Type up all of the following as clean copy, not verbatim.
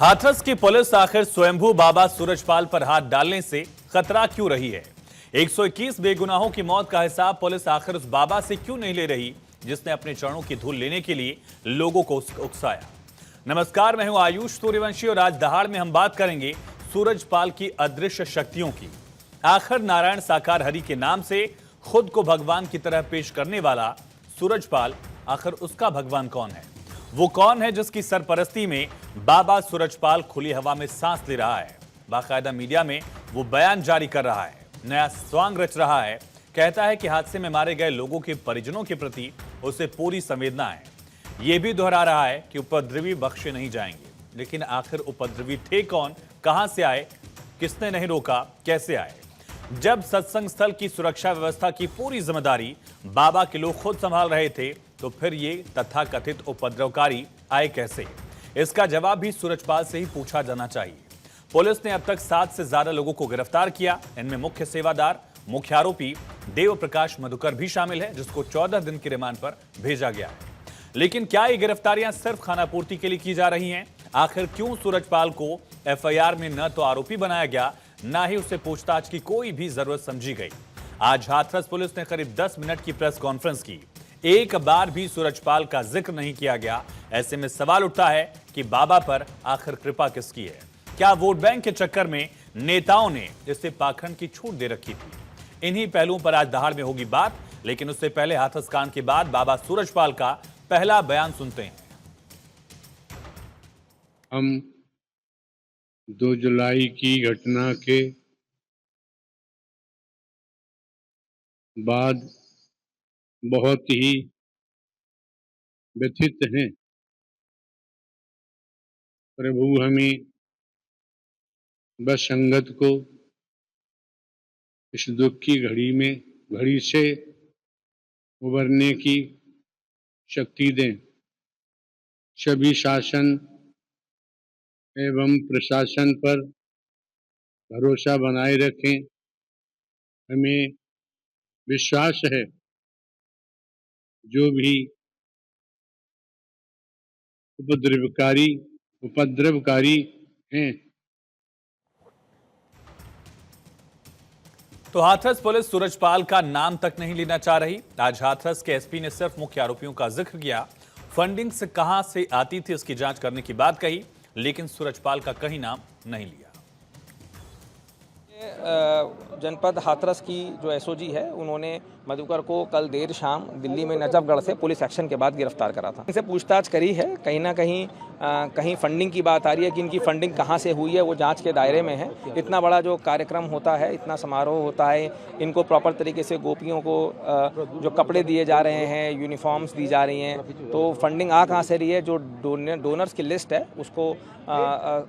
हाथरस की पुलिस आखिर स्वयंभू बाबा सूरजपाल पर हाथ डालने से खतरा क्यों रही है। 121 बेगुनाहों की मौत का हिसाब पुलिस आखिर उस बाबा से क्यों नहीं ले रही जिसने अपने चरणों की धूल लेने के लिए लोगों को उकसाया। नमस्कार, मैं हूं आयुष सूर्यवंशी और आज दहाड़ में हम बात करेंगे सूरजपाल की अदृश्य शक्तियों की। आखिर नारायण साकार हरि के नाम से खुद को भगवान की तरह पेश करने वाला सूरजपाल, आखिर उसका भगवान कौन है? वो कौन है जिसकी सरपरस्ती में बाबा सूरजपाल खुली हवा में सांस ले रहा है, बाकायदा मीडिया में वो बयान जारी कर रहा है, नया स्वांग रच रहा है, कहता है कि हादसे में मारे गए लोगों के परिजनों के प्रति उसे पूरी संवेदना है। ये भी दोहरा रहा है कि उपद्रवी बख्शे नहीं जाएंगे। लेकिन आखिर उपद्रवी थे कौन, कहां से आए, किसने नहीं रोका, कैसे आए? जब सत्संग स्थल की सुरक्षा व्यवस्था की पूरी जिम्मेदारी बाबा के लोग खुद संभाल रहे थे, तो फिर ये तथाकथित उपद्रवकारी आए कैसे? इसका जवाब भी सूरजपाल से ही पूछा जाना चाहिए। पुलिस ने अब तक 7 से ज्यादा लोगों को गिरफ्तार किया। इनमें मुख्य सेवादार, मुख्य आरोपी देव प्रकाश मधुकर भी शामिल है, जिसको 14 दिन की रिमांड पर भेजा गया है। लेकिन क्या ये गिरफ्तारियां सिर्फ खानापूर्ति के लिए की जा रही हैं? आखिर क्यों सूरजपाल को एफआईआर में न तो आरोपी बनाया गया, ना ही उसे पूछताछ की कोई भी जरूरत समझी गई? आज हाथरस पुलिस ने करीब 10 मिनट की प्रेस कॉन्फ्रेंस की। एक बार भी सूरजपाल का जिक्र नहीं किया गया। ऐसे में सवाल उठता है कि बाबा पर आखिर कृपा किसकी है? क्या वोट बैंक के चक्कर में नेताओं ने इसे पाखंड की छूट दे रखी थी? इन्हीं पहलुओं पर आज दहाड़ में होगी बात, लेकिन उससे पहले हाथरस कांड के बाद बाबा सूरजपाल का पहला बयान सुनते हैं। हम 2 जुलाई की घटना के बाद बहुत ही व्यथित हैं। प्रभु हमें बस संगत को इस दुख की घड़ी से उबरने की शक्ति दें। सभी शासन एवं प्रशासन पर भरोसा बनाए रखें। हमें विश्वास है जो भी उपद्रवकारी हैं। तो हाथरस पुलिस सूरजपाल का नाम तक नहीं लेना चाह रही। आज हाथरस के एसपी ने सिर्फ मुख्य आरोपियों का जिक्र किया। फंडिंग से कहां से आती थी इसकी जांच करने की बात कही, लेकिन सूरजपाल का कहीं नाम नहीं लिया। जनपद हाथरस की जो एसओजी है, उन्होंने मधुकर को कल देर शाम दिल्ली में नजफगढ़ से पुलिस एक्शन के बाद गिरफ्तार करा था। इनसे पूछताछ करी है। कहीं ना कहीं फंडिंग की बात आ रही है कि इनकी फंडिंग कहां से हुई है, वो जांच के दायरे में है। इतना बड़ा जो कार्यक्रम होता है, इतना समारोह होता है, इनको प्रॉपर तरीके से गोपियों को जो कपड़े दिए जा रहे हैं, यूनिफॉर्म्स दी जा रही हैं, तो फंडिंग आ कहाँ से रही है? जो डोनर्स की लिस्ट है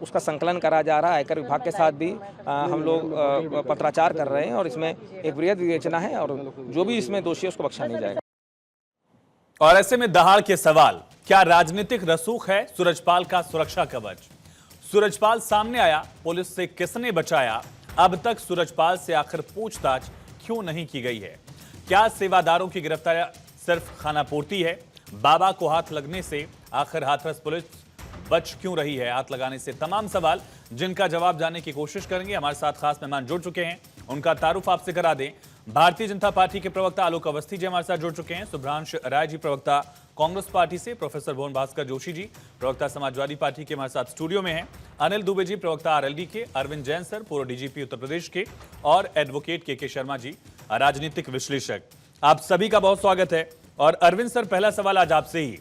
उसका संकलन करा जा रहा है। आयकर विभाग के साथ भी हम लोग पत्राचार कर रहे हैं और इसमें एक वृहद विवेचना है और जो भी इसमें दोषी है उसको बख्शा नहीं जाएगा। और ऐसे में दहाड़ के सवाल, क्या राजनीतिक रसूख है सूरजपाल का सुरक्षा कवच? सूरजपाल सामने आया, पुलिस से किसने बचाया? अब तक सूरजपाल से आखिर पूछताछ क्यों नहीं की गई है? क्या सेवादारों की गिरफ्तारी सिर्फ खानापूर्ति है? बाबा को हाथ लगने से आखिर हाथरस पुलिस बच क्यों रही है हाथ लगाने से? तमाम सवाल जिनका जवाब जानने की कोशिश करेंगे। हमारे साथ खास मेहमान जुड़ चुके हैं, उनका तारुफ आपसे करा दें। भारतीय जनता पार्टी के प्रवक्ता आलोक अवस्थी जी हमारे साथ जुड़ चुके हैं। सुभ्रांश राय जी प्रवक्ता कांग्रेस पार्टी से, प्रोफेसर भुवन भास्कर जोशी जी प्रवक्ता समाजवादी पार्टी के हमारे साथ स्टूडियो में हैं। अनिल दुबे जी प्रवक्ता आरएलडी के, अरविंद जैन सर पूर्व डीजीपी उत्तर प्रदेश के, और एडवोकेट के शर्मा जी राजनीतिक विश्लेषक। आप सभी का बहुत स्वागत है। और अरविंद सर, पहला सवाल आज आपसे ही,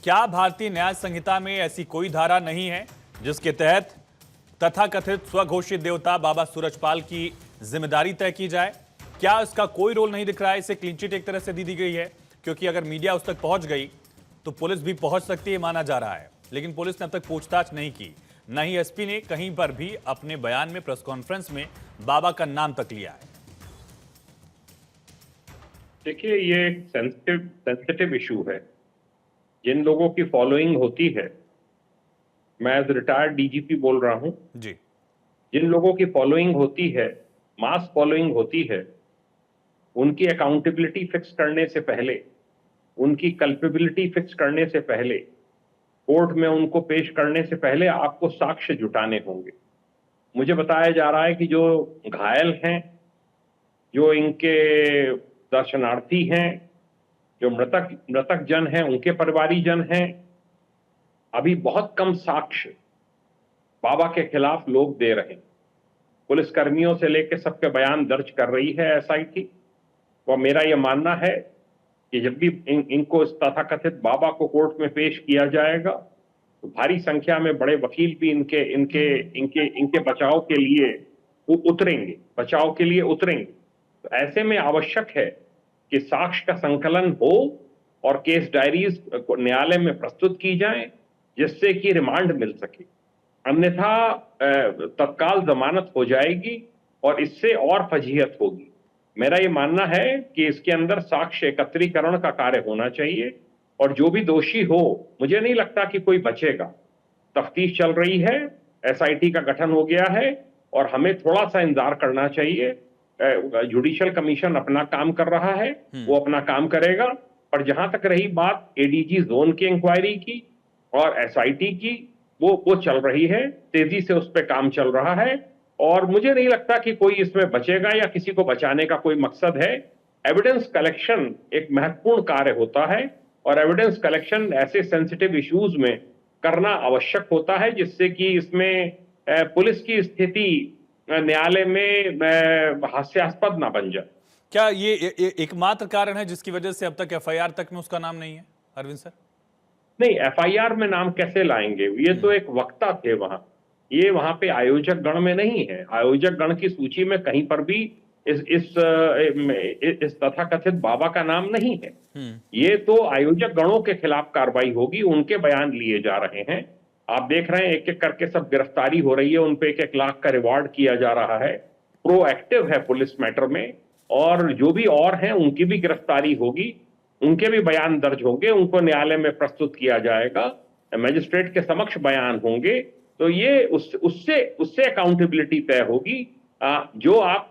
क्या भारतीय न्याय संहिता में ऐसी कोई धारा नहीं है जिसके तहत तथाकथित स्वघोषित देवता बाबा सूरजपाल की जिम्मेदारी तय की जाए? क्या इसका कोई रोल नहीं दिख रहा है? इसे क्लीन चिट एक तरह से दी गई है, क्योंकि अगर मीडिया उस तक पहुंच गई तो पुलिस भी पहुंच सकती है, माना जा रहा है। लेकिन पुलिस ने अब तक पूछताछ नहीं की, न ही एसपी ने कहीं पर भी अपने बयान में, प्रेस कॉन्फ्रेंस में बाबा का नाम तक लिया है। देखिए, ये एक सेंसिटिव इशू है। जिन लोगों की फॉलोइंग होती है, मैं एज रिटायर्ड डीजीपी बोल रहा हूं जी, जिन लोगों की फॉलोइंग होती है, मास फॉलोइंग होती है, उनकी अकाउंटेबिलिटी फिक्स करने से पहले, उनकी कल्पेबिलिटी फिक्स करने से पहले कोर्ट में उनको पेश करने से पहले आपको साक्ष्य जुटाने होंगे। मुझे बताया जा रहा है कि जो घायल हैं, जो इनके दर्शनार्थी हैं, जो मृतक जन हैं, उनके परिवारीजन हैं, अभी बहुत कम साक्ष्य बाबा के खिलाफ लोग दे रहे हैं। पुलिस कर्मियों से लेकर सबके बयान दर्ज कर रही है एसआईटी। और मेरा यह मानना है कि जब भी इनको इस तथाकथित बाबा को कोर्ट में पेश किया जाएगा तो भारी संख्या में बड़े वकील भी इनके बचाव के लिए उतरेंगे। तो ऐसे में आवश्यक है कि साक्ष्य का संकलन हो और केस डायरीज को न्यायालय में प्रस्तुत की जाए, जिससे कि रिमांड मिल सके। अन्यथा तत्काल जमानत हो जाएगी और इससे और फजीहत होगी। मेरा ये मानना है कि इसके अंदर साक्ष्य एकत्रीकरण का कार्य होना चाहिए और जो भी दोषी हो, मुझे नहीं लगता कि कोई बचेगा। तफ्तीश चल रही है, एसआईटी का गठन हो गया है और हमें थोड़ा सा इंतजार करना चाहिए। जुडिशियल कमीशन अपना काम कर रहा है, वो अपना काम करेगा। और जहां तक रही बात एडीजी जोन की इंक्वायरी की और एसआईटी की, वो चल रही है, तेजी से उस पर काम चल रहा है और मुझे नहीं लगता कि कोई इसमें बचेगा या किसी को बचाने का कोई मकसद है। एविडेंस कलेक्शन एक महत्वपूर्ण कार्य होता है और एविडेंस कलेक्शन ऐसे सेंसिटिव इश्यूज में करना आवश्यक होता है, जिससे कि इसमें पुलिस की स्थिति न्यायालय में हास्यास्पद ना बन जाए। क्या ये एकमात्र कारण है जिसकी वजह से अब तक एफआईआर तक में उसका नाम नहीं है, अरविंद सर? नहीं, एफआईआर में नाम कैसे लाएंगे? ये तो एक वक्ता थे वहां, ये वहां पे आयोजक गण में नहीं है। आयोजक गण की सूची में कहीं पर भी इस तथाकथित बाबा का नाम नहीं है। ये तो आयोजक गणों के खिलाफ कार्रवाई होगी, उनके बयान लिए जा रहे हैं। आप देख रहे हैं एक एक करके सब गिरफ्तारी हो रही है, उन पे 1-1 लाख का रिवॉर्ड किया जा रहा है। प्रोएक्टिव है पुलिस मैटर में और जो भी और हैं उनकी भी गिरफ्तारी होगी, उनके भी बयान दर्ज होंगे, उनको न्यायालय में प्रस्तुत किया जाएगा, मजिस्ट्रेट के समक्ष बयान होंगे। तो ये उससे अकाउंटेबिलिटी तय होगी। जो आप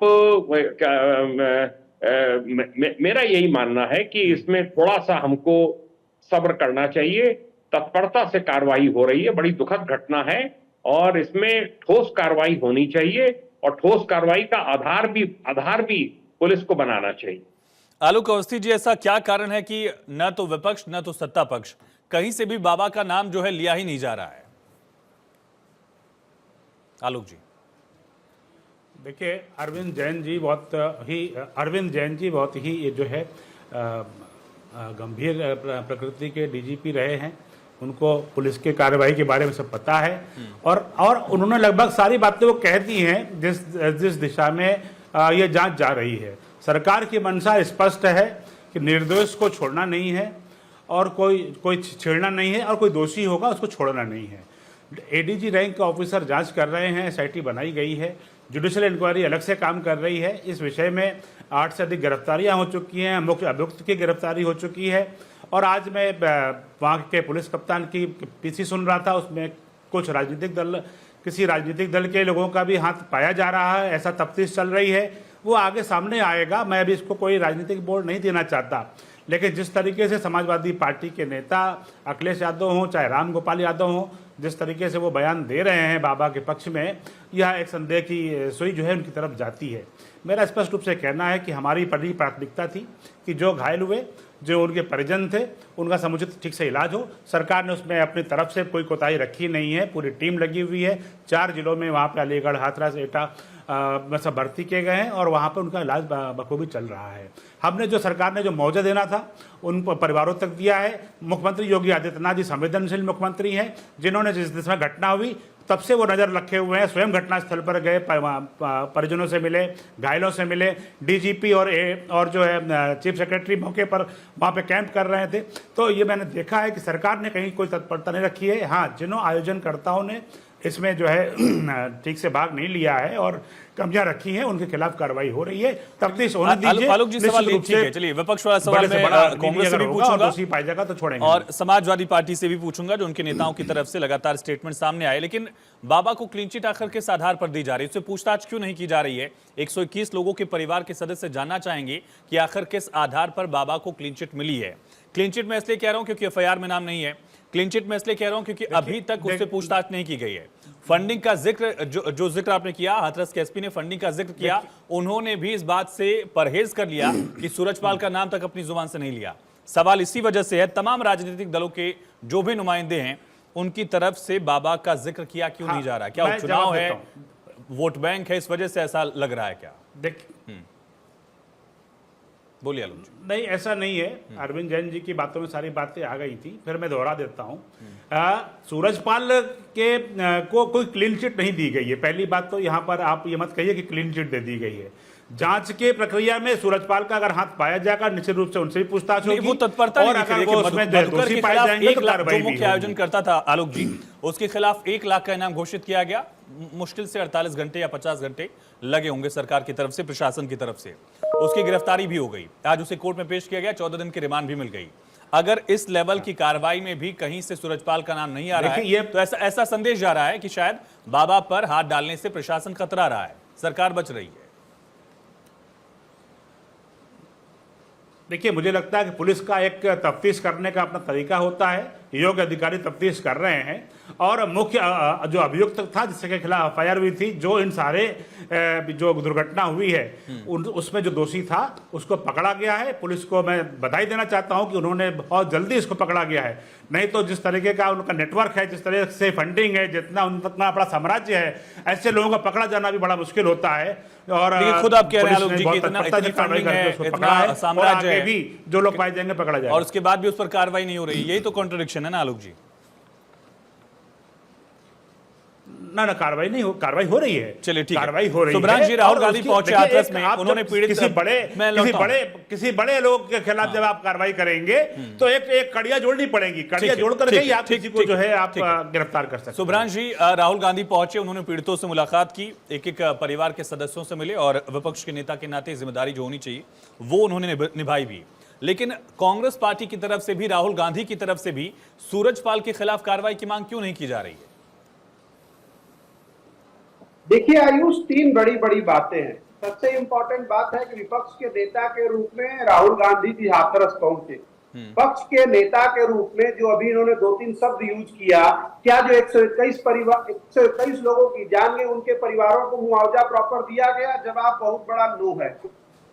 मेरा यही मानना है कि इसमें थोड़ा सा हमको सब्र करना चाहिए। तत्परता से कार्रवाई हो रही है, बड़ी दुखद घटना है और इसमें ठोस कार्रवाई होनी चाहिए और ठोस कार्रवाई का आधार भी पुलिस को बनाना चाहिए। आलोक अवस्थी जी, ऐसा क्या कारण है कि न तो विपक्ष न तो सत्ता पक्ष कहीं से भी बाबा का नाम जो है लिया ही नहीं जा रहा है? आलोक जी, देखिए, अरविंद जैन जी बहुत ही ये जो है गंभीर प्रकृति के डीजीपी रहे हैं। उनको पुलिस के कार्रवाई के बारे में सब पता है और उन्होंने लगभग सारी बातें वो कह दी हैं जिस दिशा में ये जांच जा रही है। सरकार की मंशा स्पष्ट है कि निर्दोष को छोड़ना नहीं है और कोई छेड़ना नहीं है और कोई दोषी होगा उसको छोड़ना नहीं है। एडीजी रैंक का ऑफिसर जांच कर रहे हैं, एसआईटी बनाई गई है, जुडिशियल इंक्वायरी अलग से काम कर रही है। इस विषय में 8 से अधिक गिरफ्तारियां हो चुकी हैं, मुख्य अभियुक्त की गिरफ्तारी हो चुकी है। और आज मैं वहाँ के पुलिस कप्तान की पीसी सुन रहा था, उसमें किसी राजनीतिक दल के लोगों का भी हाथ पाया जा रहा है, ऐसा तफ्तीश चल रही है। वो आगे सामने आएगा। मैं अभी इसको कोई राजनीतिक बोर्ड नहीं देना चाहता, लेकिन जिस तरीके से समाजवादी पार्टी के नेता अखिलेश यादव हों चाहे राम गोपाल यादव हों, जिस तरीके से वो बयान दे रहे हैं बाबा के पक्ष में, यह एक संदेह की सुई जो है उनकी तरफ जाती है। मेरा स्पष्ट रूप से कहना है कि हमारी पहली प्राथमिकता थी कि जो घायल हुए, जो उनके परिजन थे, उनका समुचित ठीक से इलाज हो। सरकार ने उसमें अपनी तरफ से कोई कोताही रखी नहीं है, पूरी टीम लगी हुई है। 4 जिलों में वहाँ पे अलीगढ़, हाथरस, एटा सब भर्ती किए गए हैं और वहाँ पर उनका इलाज बखूबी चल रहा है। हमने जो सरकार ने जो मुआवजा देना था उन परिवारों तक दिया है। मुख्यमंत्री योगी आदित्यनाथ जी संवेदनशील मुख्यमंत्री हैं, जिन्होंने जिस जिसमें घटना हुई तब से वो नज़र रखे हुए हैं। स्वयं घटनास्थल पर गए, परिजनों से मिले, घायलों से मिले। डीजीपी और जो है चीफ सेक्रेटरी मौके पर वहाँ पे कैंप कर रहे थे। तो ये मैंने देखा है कि सरकार ने कहीं कोई तत्परता नहीं रखी है। हाँ, जिन्हों आयोजनकर्ताओं ने इसमें जो है ठीक से भाग नहीं लिया है और कब्जा रखी है, उनके खिलाफ कार्रवाई हो रही है। तफ्तीश होने दीजिए। आलोक जी, सवाल ठीक है, चलिए विपक्ष वाला सवाल मैं कांग्रेस से भी पूछूंगा, पाएगा तो छोड़ेंगे, और समाजवादी पार्टी से भी पूछूंगा, जो उनके नेताओं की तरफ से लगातार स्टेटमेंट सामने आए। लेकिन बाबा को क्लीन चिट आखिर किस आधार पर दी जा रही है, उससे पूछताछ क्यों नहीं की जा रही है? 121 लोगों के परिवार के सदस्य जानना चाहेंगे कि आखिर किस आधार पर बाबा को क्लीन चिट मिली है। क्लीन चिट मैं इसलिए कह रहा हूं क्योंकि एफआईआर में नाम नहीं है। क्लीन चिट में इसलिए कह रहा हूं क्योंकि अभी तक उससे पूछताछ नहीं की गई है। फंडिंग का जिक्र जो जिक्र आपने किया, हाथरस के एसपी ने फंडिंग का जिक्र किया, उन्होंने भी इस बात से परहेज कर लिया कि सूरजपाल का नाम तक अपनी जुबान से नहीं लिया। सवाल इसी वजह से है, तमाम राजनीतिक दलों के जो भी नुमाइंदे हैं उनकी तरफ से बाबा का जिक्र किया क्यों नहीं जा रहा? क्या वो चुनाव है, वोट बैंक है, इस वजह से ऐसा लग रहा है क्या? देखिए, बोलिए आलोक जी। नहीं, ऐसा नहीं है। अरविंद जैन जी की बातों में सारी बातें आ गई थी, फिर मैं दोहरा देता हूं। सूरजपाल के को कोई क्लीन चिट नहीं दी गई है। पहली बात तो यहां पर आप ये मत कहिए कि क्लीन चिट दे दी गई है। जांच के प्रक्रिया में सूरजपाल का अगर हाथ पाया जाएगा, निश्चित रूप से उनसे भी पूछताछ होगी। वो तत्परता और अगर वो उसमें दोषी पाए जाएंगे तो कार्रवाई भी मुख्य आयोजन करता था आलोक जी, उसके खिलाफ 1 लाख का इनाम घोषित किया गया। मुश्किल से 48 घंटे या 50 घंटे लगे होंगे सरकार की तरफ से, प्रशासन की तरफ से। उसकी गिरफ्तारी भी हो गई, आज उसे कोर्ट में पेश किया गया, 14 दिन की रिमांड भी मिल गई। अगर इस लेवल की कार्रवाई में भी कहीं से सूरजपाल का नाम नहीं आ रहा है तो ऐसा संदेश जा रहा है कि शायद बाबा पर हाथ डालने से प्रशासन खतरा रहा है, सरकार बच रही है। देखिए, मुझे लगता है कि पुलिस का एक तफ्तीश करने का अपना तरीका होता है। योग्य अधिकारी तफ्तीश कर रहे हैं और मुख्य जो अभियुक्त था जिसके खिलाफ एफआईआर हुई थी, जो इन सारे जो दुर्घटना हुई है उसमें जो दोषी था उसको पकड़ा गया है। पुलिस को मैं बधाई देना चाहता हूं कि उन्होंने बहुत जल्दी इसको पकड़ा गया है। नहीं तो जिस तरीके का उनका नेटवर्क है, जिस तरह से फंडिंग है, जितना उनका बड़ा साम्राज्य है, ऐसे लोगों का पकड़ा जाना भी बड़ा मुश्किल होता है। और खुद आप कह रहे हैं आलोक जी कि इतना फंडिंग है, इतना साम्राज्य है, भी जो लोग पाए जाएंगे पकड़ा जाएगा, और उसके बाद भी उस पर कार्रवाई नहीं हो रही। यही तो कॉन्ट्रडिक्शन है ना आलोक जी? ना कार्रवाई नहीं हो, कार्रवाई हो रही है। चलिए ठीक है, कार्रवाई हो रही है। सुब्रांश जी राहुल गांधी पहुंचे हाथरस में, उन्होंने पीड़ित किसी बड़े लोग के खिलाफ जब आप कार्रवाई करेंगे तो एक कड़िया जोड़नी पड़ेगी, कड़िया जोड़ करके ही आप किसी को जो है आप गिरफ्तार कर सकते हैं। सुब्रांश जी, राहुल गांधी पहुंचे, उन्होंने पीड़ितों से मुलाकात की, एक एक परिवार के सदस्यों से मिले और विपक्ष के नेता के नाते जिम्मेदारी जो होनी चाहिए वो उन्होंने निभाई भी। लेकिन कांग्रेस पार्टी की तरफ से भी, राहुल गांधी की तरफ से भी सूरजपाल के खिलाफ कार्रवाई की मांग क्यों नहीं की जा रही है? देखिए आयुष, 3 बड़ी बातें हैं। सबसे इंपॉर्टेंट बात है कि विपक्ष के नेता के रूप में राहुल गांधी जी हाथरस पहुंचे। पक्ष के नेता के रूप में जो अभी इन्होंने 2-3 शब्द यूज किया, क्या जो 121 लोगों की जान गई, उनके परिवारों को मुआवजा प्रॉपर दिया गया? जवाब बहुत बड़ा नो है।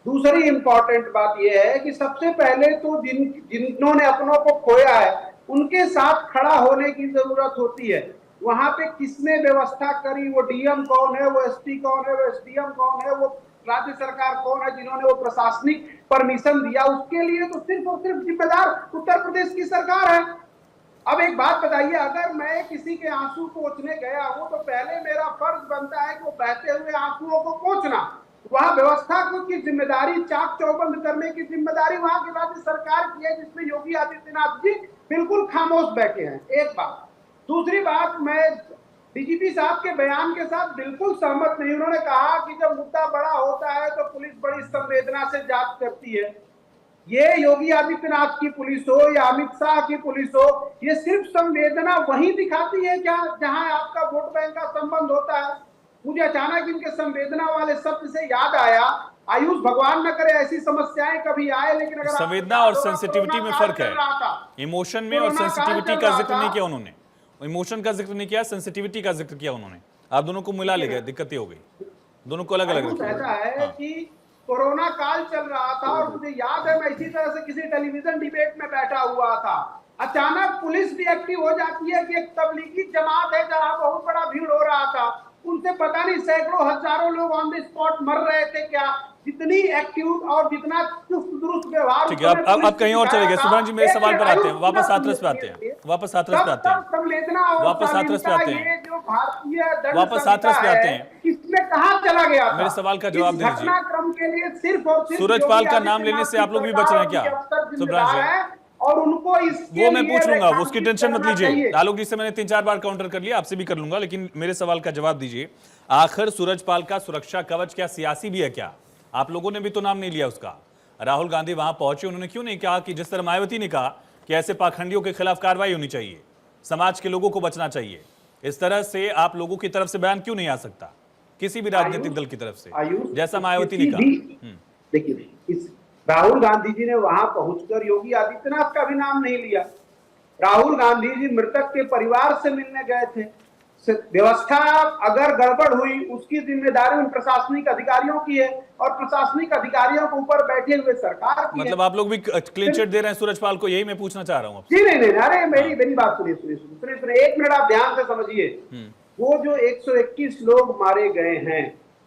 दूसरी इंपॉर्टेंट बात यह है कि सबसे पहले तो जिन्होंने अपनों को खोया है उनके साथ खड़ा होने की जरूरत होती है। वहां पे किसने व्यवस्था करी? वो डीएम कौन है, वो एसपी कौन है, वो एसडीएम कौन है, वो राज्य सरकार कौन है जिन्होंने वो प्रशासनिक परमिशन दिया? उसके लिए तो सिर्फ और सिर्फ जिम्मेदार उत्तर प्रदेश की सरकार है। अब एक बात बताइए, अगर मैं किसी के आंसू पोंछने गया हूं तो पहले मेरा फर्ज बनता है कि वो बहते हुए आंसुओं को पोंछना। वहां व्यवस्था की जिम्मेदारी, चाक चौबंद करने की जिम्मेदारी वहां की राज्य सरकार की है, जिसमें योगी आदित्यनाथ जी बिल्कुल खामोश बैठे हैं। एक बात। दूसरी बात, मैं डीजीपी साहब के बयान के साथ बिल्कुल सहमत नहीं। उन्होंने कहा कि जब मुद्दा बड़ा होता है तो पुलिस बड़ी संवेदना से जांच करती है। ये योगी आदित्यनाथ की पुलिस हो या अमित शाह की पुलिस हो, ये सिर्फ संवेदना वहीं दिखाती है क्या जहां आपका वोट बैंक का संबंध होता है? मुझे अचानक इनके संवेदना वाले शब्द से याद आया, आयुष, भगवान न करे ऐसी समस्याएं कभी आए, लेकिन अगर संवेदना और सेंसिटिविटी में फर्क है। इमोशन में और सेंसिटिविटी का जिक्र नहीं किया उन्होंने, इमोशन का जिक्र नहीं किया, सेंसिटिविटी का जिक्र किया उन्होंने। आप दोनों को मिला ले गए, दिक्कत हो गई, दोनों को अलग अलग। ऐसा है कि कोरोना काल चल रहा था और मुझे याद है मैं इसी तरह से किसी टेलीविजन डिबेट में बैठा हुआ था, अचानक पुलिस रिएक्टिव हो जाती है कि एक तबलीगी जमात है जहां बहुत बड़ा भीड़ हो रहा था, उनसे पता नहीं सैकड़ों हजारों लोग ऑन द स्पॉट मर रहे थे क्या? जितनी एक्टिव और जितना चुस्त दुरुस्त व्यवहार। ठीक है, अब कहीं और चले गए। सुब्रांश जी, मेरे सवाल पर आते हैं, वापस हाथरस पे आते हैं, वापस हाथरस पे आते हैं, वापस हाथरस पे आते हैं, वापस हाथरस पे आते हैं। इसमें कहां चला गया था? मेरे सवाल का जवाब दे दीजिए। घटनाक्रम के लिए सिर्फ और सिर्फ सूरजपाल का नाम लेने से आप लोग भी बच रहे हैं क्या सुब्रांश जी? और उनको वो मैं पूछ लूंगा, उसकी टेंशन मत लीजिए। आलोक जी से मैंने 3-4 बार काउंटर कर लिया, आपसे भी कर लूंगा, लेकिन मेरे सवाल का जवाब दीजिए। आखिर सूरजपाल का सुरक्षा कवच क्या सियासी भी है क्या? आप लोगों ने भी तो नाम नहीं लिया उसका। राहुल गांधी वहां पहुंचे, उन्होंने क्यों नहीं कहा कि जिस तरह मायावती ने कहा कि ऐसे पाखंडियों के खिलाफ कार्रवाई होनी चाहिए, समाज के लोगों को बचना चाहिए, इस तरह से आप लोगों की तरफ से बयान क्यों नहीं आ सकता किसी भी राजनीतिक दल की तरफ से, जैसा मायावती ने कहा? देखिए, राहुल गांधी जी ने वहां पहुंचकर योगी आदित्यनाथ का भी नाम नहीं लिया। राहुल गांधी जी मृतक के परिवार से मिलने गए थे। व्यवस्था अगर गड़बड़ हुई उसकी जिम्मेदारी उन प्रशासनिक अधिकारियों की है और प्रशासनिक अधिकारियों के ऊपर बैठे हुए सरकार की मतलब है। आप लोग भी क्लीन चिट दे रहे हैं सूरजपाल को, यही मैं पूछना चाह रहा हूँ आपसे। जी नहीं, अरे मेरी बात सुनिए, एक मिनट आप ध्यान से समझिए। वो जो 121 लोग मारे गए हैं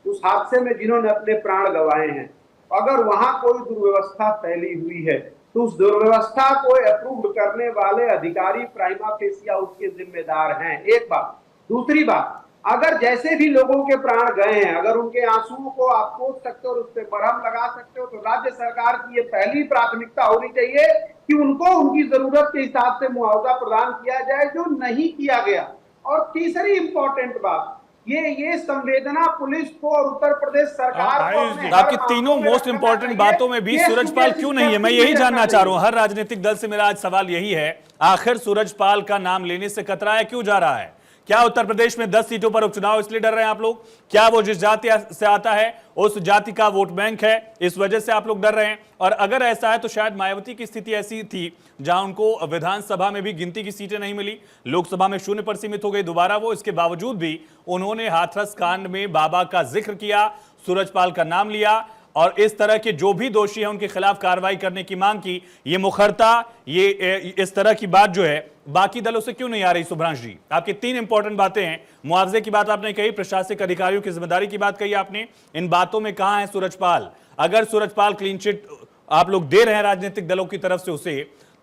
उस हादसे में, जिन्होंने अपने प्राण गंवाए हैं, अगर वहां कोई दुर्व्यवस्था फैली हुई है तो उस दुर्व्यवस्था को अप्रूव करने वाले अधिकारी प्राइमा फेसिया उसके जिम्मेदार हैं। एक बात। दूसरी बात, अगर जैसे भी लोगों के प्राण गए हैं, अगर उनके आंसुओं को आप पोंछ सकते हो और उस पर मरहम लगा सकते हो, तो राज्य सरकार की ये पहली प्राथमिकता होनी चाहिए कि उनको उनकी जरूरत के हिसाब से मुआवजा प्रदान किया जाए, जो नहीं किया गया। और तीसरी इंपॉर्टेंट बात, ये संवेदना पुलिस को और उत्तर प्रदेश सरकार को अपने हर आपकी मामलों तीनों में मोस्ट रखना इंपॉर्टेंट चाहिए। बातों में भी ये सूरजपाल सुकेश क्यों नहीं है, मैं स्टेप यही नहीं जानना रखना चाह रहा हूं। चाहिए। हर राजनीतिक दल से मेरा आज सवाल यही है, आखिर सूरजपाल का नाम लेने से कतराया क्यों जा रहा है? क्या उत्तर प्रदेश में 10 सीटों पर उपचुनाव इसलिए डर रहे हैं आप लोग? क्या वो जिस जाति से आता है उस जाति का वोट बैंक है, इस वजह से आप लोग डर रहे हैं? और अगर ऐसा है तो शायद मायावती की स्थिति ऐसी थी जहां उनको विधानसभा में भी गिनती की सीटें नहीं मिली, लोकसभा में 0 पर सीमित हो गई दोबारा वो। इसके बावजूद भी उन्होंने हाथरस कांड में बाबा का जिक्र किया, सूरजपाल का नाम लिया और इस तरह के जो भी दोषी हैं उनके खिलाफ कार्रवाई करने की मांग की। ये मुखरता, ये इस तरह की बात जो है बाकी दलों से क्यों नहीं आ रही? सुभ्रांश जी, आपकी 3 इंपॉर्टेंट बातें हैं। मुआवजे की बात आपने कही, प्रशासनिक अधिकारियों की जिम्मेदारी की बात कही आपने, इन बातों में कहां है सूरजपाल? अगर सूरजपाल क्लीन चिट आप लोग दे रहे हैं राजनीतिक दलों की तरफ से उसे,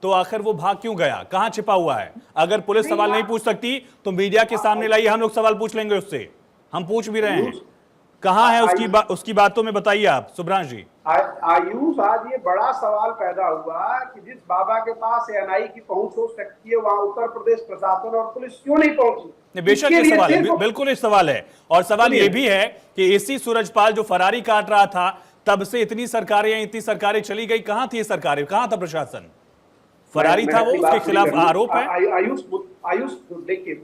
तो आखिर वो भाग क्यों गया? कहां छिपा हुआ है? अगर पुलिस सवाल नहीं पूछ सकती तो मीडिया के सामने लाइए, हम लोग सवाल पूछ लेंगे उससे। हम पूछ भी रहे हैं, कहां है उसकी बातों में बताइए आप सुभ्रांश जी। आयुष, आज ये बड़ा सवाल पैदा हुआ कि जिस बाबा के पास एनआई की पहुंच हो सकती है वहां उत्तर प्रदेश प्रशासन और पुलिस क्यों नहीं पहुंची? बेशक ये सवाल है, बिल्कुल ये सवाल है। और सवाल ये भी है कि इसी सूरजपाल जो फरारी काट रहा था, तब से इतनी सरकारें चली गई, कहां थी ये सरकारें, कहां था प्रशासन? फरारी था वो, उसके खिलाफ आरोप है। आयुष देखिए,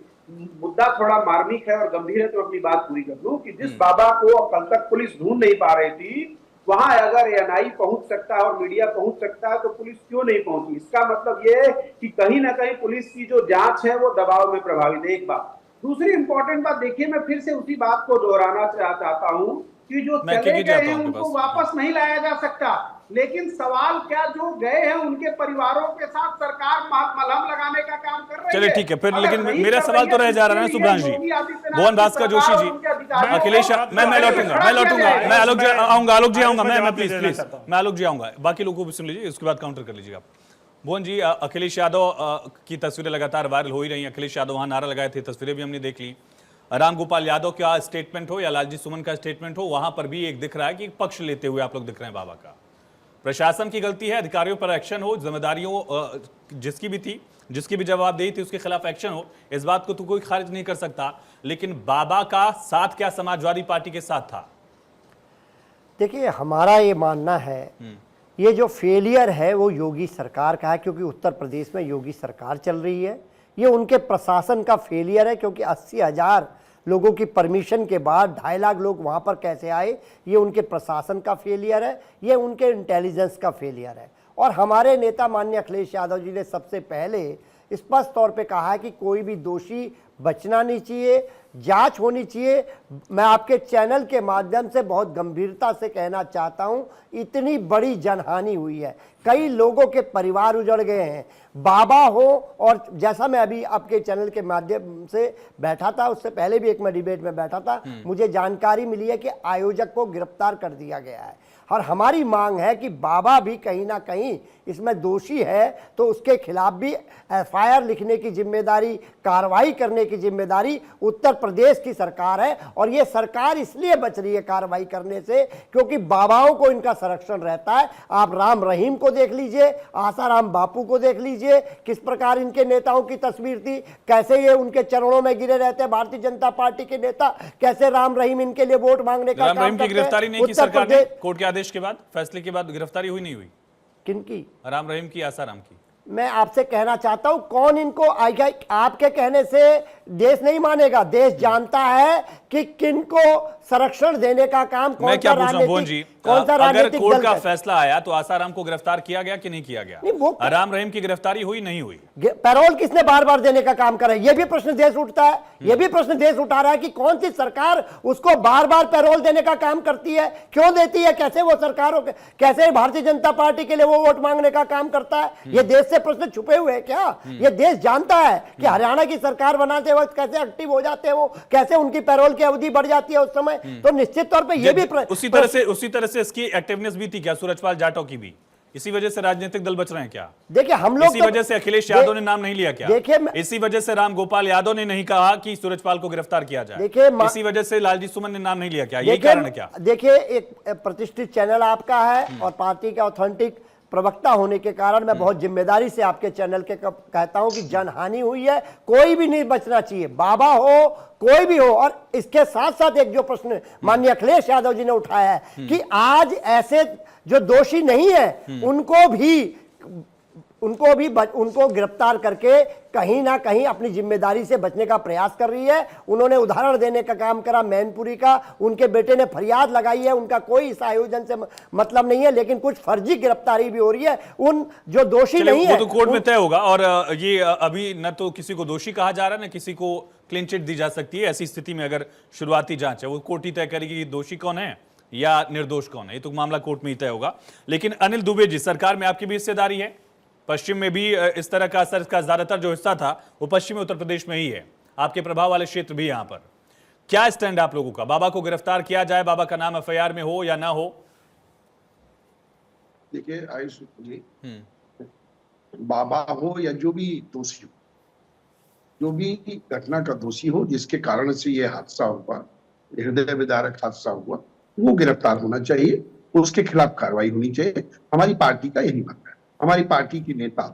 मुद्दा थोड़ा मार्मिक है और गंभीर है, तो अपनी बात पूरी कर लूं कि जिस बाबा को कल तक पुलिस ढूंढ नहीं पा रही थी, वहां अगर एनआई पहुंच सकता है और मीडिया पहुंच सकता है तो पुलिस क्यों नहीं पहुंची? इसका मतलब यह है कि कहीं ना कहीं पुलिस की जो जांच है वो दबाव में प्रभावित है। एक बात। दूसरी इंपॉर्टेंट बात, देखिए मैं फिर से उसी बात को दोहराना चाहता हूं कि जो चले गए हैं उनको वापस नहीं लाया जा सकता, लेकिन सवाल क्या जो गए हैं उनके परिवारों के साथ सरकार मलहम लगाने का काम कर रही है? चलिए ठीक है फिर, लेकिन मेरा सवाल तो रह जा रहा है ना सुभ्रांश जी। भुवन भास्कर जोशी जी, अखिलेश, मैं लौटूंगा, मैं आलोक जी आऊंगा, मैं प्लीज मैं आलोक जी आऊंगा, बाकी लोगों को भी सुन लीजिए, उसके बाद काउंटर कर लीजिएगा। भुवन जी, अखिलेश यादव की तस्वीरें लगातार वायरल हो ही रही हैं। अखिलेश यादव वहां नारा लगाए थे, तस्वीरें भी हमने देख ली। रामगोपाल यादव का स्टेटमेंट हो या लालजी सुमन का स्टेटमेंट हो, वहां पर भी एक दिख रहा है कि पक्ष लेते हुए आप लोग दिख रहे हैं बाबा का। प्रशासन की गलती है, अधिकारियों पर एक्शन हो, जिम्मेदारियों जिसकी भी थी, जिसकी भी जवाबदेही थी उसके खिलाफ एक्शन हो, इस बात को तो कोई खारिज नहीं कर सकता। लेकिन बाबा का साथ क्या समाजवादी पार्टी के साथ था? देखिए, हमारा ये मानना है ये जो फेलियर है वो योगी सरकार का है, क्योंकि उत्तर प्रदेश में योगी सरकार चल रही है। ये उनके प्रशासन का फेलियर है, क्योंकि 80,000 लोगों की परमिशन के बाद 2.5 लाख लोग वहाँ पर कैसे आए, ये उनके प्रशासन का फेलियर है, ये उनके इंटेलिजेंस का फेलियर है। और हमारे नेता माननीय अखिलेश यादव जी ने सबसे पहले स्पष्ट तौर पे कहा है कि कोई भी दोषी बचना नहीं चाहिए, जांच होनी चाहिए। मैं आपके चैनल के माध्यम से बहुत गंभीरता से कहना चाहता हूं, इतनी बड़ी जनहानि हुई है, कई लोगों के परिवार उजड़ गए हैं, बाबा हो। और जैसा मैं अभी आपके चैनल के माध्यम से बैठा था, उससे पहले भी एक मैं डिबेट में बैठा था, मुझे जानकारी मिली है कि आयोजक को गिरफ्तार कर दिया गया है। और हमारी मांग है कि बाबा भी कहीं ना कहीं इसमें दोषी है तो उसके खिलाफ भी एफआईआर लिखने की जिम्मेदारी, कार्रवाई करने की जिम्मेदारी उत्तर प्रदेश की सरकार है। और ये सरकार इसलिए बच रही है कार्रवाई करने से क्योंकि बाबाओं को इनका संरक्षण रहता है। आप राम रहीम को देख लीजिए, आसाराम बापू को देख लीजिए, किस प्रकार इनके नेताओं की तस्वीर थी, कैसे ये उनके चरणों में गिरे रहते हैं भारतीय जनता पार्टी के नेता, कैसे राम रहीम इनके लिए वोट मांगने का काम करते हैं। गिरफ्तारी नहीं की सरकार ने, कोर्ट के आदेश के बाद, फैसले के बाद गिरफ्तारी हुई नहीं हुई? किनकी? राम रहीम की, आसाराम की। मैं आपसे कहना चाहता हूं, कौन इनको आपके कहने से देश नहीं मानेगा। देश जानता है कि किनको संरक्षण देने का काम मैं क्या पूछ रहा हूं भुवन जी, कौन सा अगर राजनीतिक कोर्ट दल का करे? फैसला आया तो आसाराम को गिरफ्तार किया गया कि नहीं किया गया? नहीं, वो राम रहीम की गिरफ्तारी हुई नहीं हुई? पैरोल किसने बार बार देने का काम करा? यह भी प्रश्न देश उठता है, यह भी प्रश्न देश उठा रहा है कि कौन सी सरकार उसको बार बार पैरोल देने का काम करती है, क्यों देती है, कैसे वो सरकार, कैसे भारतीय जनता पार्टी के लिए वो वोट मांगने का काम करता है? ये देश से प्रश्न छुपे हुए हैं क्या? ये देश जानता है कि हरियाणा की सरकार बनाते वक्त कैसे एक्टिव हो जाते हैं वो, कैसे उनकी पैरोल की अवधि बढ़ जाती है उस समय। तो निश्चित तौर पे ये भी उसी तरह से इसकी एक्टिवनेस भी थी क्या सूरजपाल जाटव की भी? इसी वजह से राजनीतिक दल बच रहे हैं क्या? देखिए हम लोग इसी वजह से अखिलेश यादव ने नाम नहीं लिया क्या? देखिए इसी वजह से राम गोपाल यादव ने नहीं कहा कि सूरजपाल को गिरफ्तार किया जाए? देखिए इसी वजह से लालजी सुमन ने नाम नहीं लिया क्या? यही कारण है क्या? देखिए एक प्रतिष्ठित चैनल आपका है और पार्टी का ऑथेंटिक प्रवक्ता होने के कारण मैं बहुत जिम्मेदारी से आपके चैनल के कहता हूं कि जनहानि हुई है, कोई भी नहीं बचना चाहिए, बाबा हो कोई भी हो। और इसके साथ साथ एक जो प्रश्न माननीय अखिलेश यादव जी ने उठाया है कि आज ऐसे जो दोषी नहीं है उनको गिरफ्तार करके कहीं ना कहीं अपनी जिम्मेदारी से बचने का प्रयास कर रही है। उन्होंने उदाहरण देने का काम करा मैनपुरी का, उनके बेटे ने फरियाद लगाई है, उनका कोई इस आयोजन से मतलब नहीं है, लेकिन कुछ फर्जी गिरफ्तारी भी हो रही है। उन जो दोषी नहीं है वो तो कोर्ट में तय होगा। और ये अभी न तो किसी को दोषी कहा जा रहा है, न किसी को क्लीन चिट दी जा सकती है। ऐसी स्थिति में अगर शुरुआती जांच है वो कोर्ट ही तय करेगी कि दोषी कौन है या निर्दोष कौन है, ये तो मामला कोर्ट में ही तय होगा। लेकिन अनिल दुबे जी, सरकार में आपकी भी हिस्सेदारी है, पश्चिम में भी इस तरह का असर का ज्यादातर जो हिस्सा था वो पश्चिमी उत्तर प्रदेश में ही है, आपके प्रभाव वाले क्षेत्र भी यहां पर। क्या स्टैंड आप लोगों का? बाबा को गिरफ्तार किया जाए, बाबा का नाम एफआईआर में हो या ना हो? देखिए आयुष जी, बाबा हो या जो भी दोषी हो, जो भी घटना का दोषी हो जिसके कारण से ये हादसा हुआ, हृदय विदारक हादसा हुआ, वो गिरफ्तार होना चाहिए, उसके खिलाफ कार्रवाई होनी चाहिए। हमारी पार्टी का यही मानना है। हमारी पार्टी की नेता